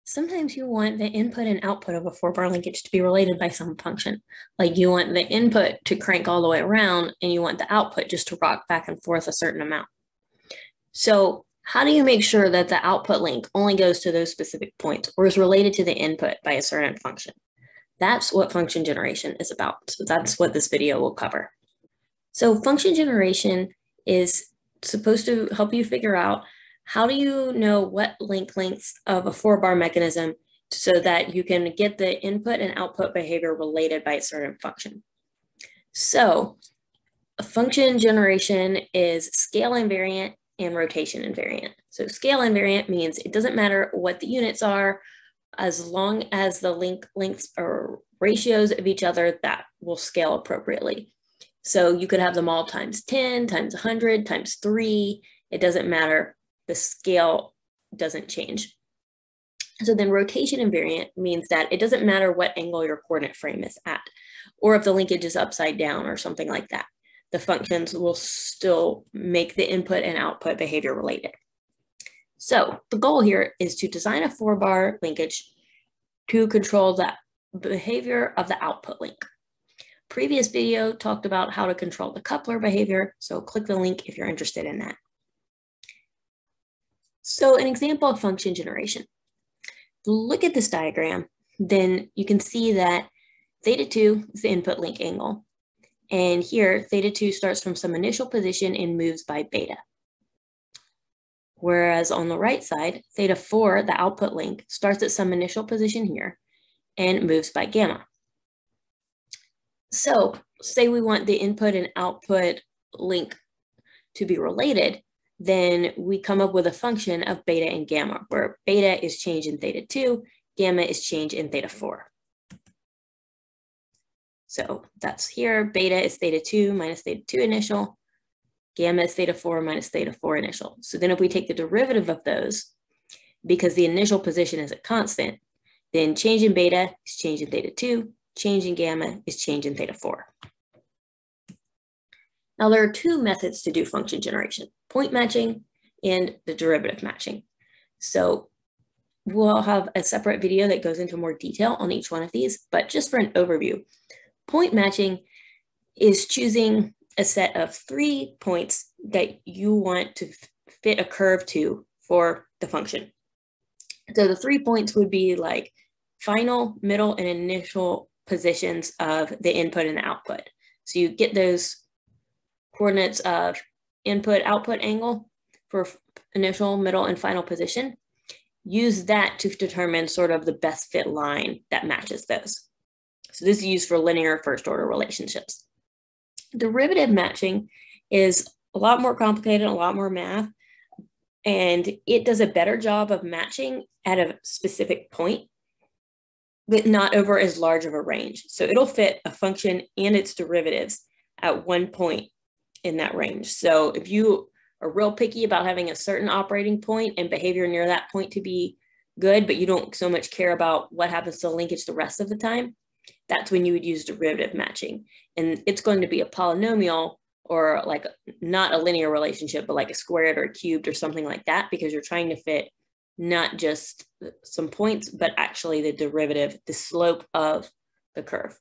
Sometimes you want the input and output of a four-bar linkage to be related by some function. Like you want the input to crank all the way around and you want the output just to rock back and forth a certain amount. So how do you make sure that the output link only goes to those specific points or is related to the input by a certain function? That's what function generation is about. So that's what this video will cover. So function generation is supposed to help you figure out how do you know what lengths of a four-bar mechanism so that you can get the input and output behavior related by a certain function. So function generation is scale invariant and rotation invariant. So scale invariant means it doesn't matter what the units are, as long as the lengths are ratios of each other, that will scale appropriately. So you could have them all times 10, times 100, times 3. It doesn't matter. The scale doesn't change. So then rotation invariant means that it doesn't matter what angle your coordinate frame is at, or if the linkage is upside down or something like that. The functions will still make the input and output behavior related. So the goal here is to design a four-bar linkage to control the behavior of the output link. Previous video talked about how to control the coupler behavior, so click the link if you're interested in that. So an example of function generation. Look at this diagram, then you can see that theta 2 is the input link angle. And here, theta 2 starts from some initial position and moves by beta. Whereas on the right side, theta 4, the output link, starts at some initial position here and moves by gamma. So say we want the input and output link to be related, then we come up with a function of beta and gamma, where beta is change in theta 2, gamma is change in theta 4. So that's here, beta is theta 2 minus theta 2 initial, gamma is theta 4 minus theta 4 initial. So then if we take the derivative of those, because the initial position is a constant, then change in beta is change in theta 2, change in gamma is change in theta 4. Now there are two methods to do function generation, point matching and the derivative matching. So we'll have a separate video that goes into more detail on each one of these, but just for an overview, point matching is choosing a set of 3 points that you want to fit a curve to for the function. So the 3 points would be like final, middle, and initial positions of the input and the output. So you get those coordinates of input, output angle for initial, middle, and final position. Use that to determine sort of the best fit line that matches those. So this is used for linear first order relationships. Derivative matching is a lot more complicated, a lot more math, and it does a better job of matching at a specific point, but not over as large of a range. So it'll fit a function and its derivatives at one point in that range. So if you are real picky about having a certain operating point and behavior near that point to be good, but you don't so much care about what happens to the linkage the rest of the time, that's when you would use derivative matching. And it's going to be a polynomial or like not a linear relationship, but like a squared or a cubed or something like that, because you're trying to fit not just some points, but actually the derivative, the slope of the curve.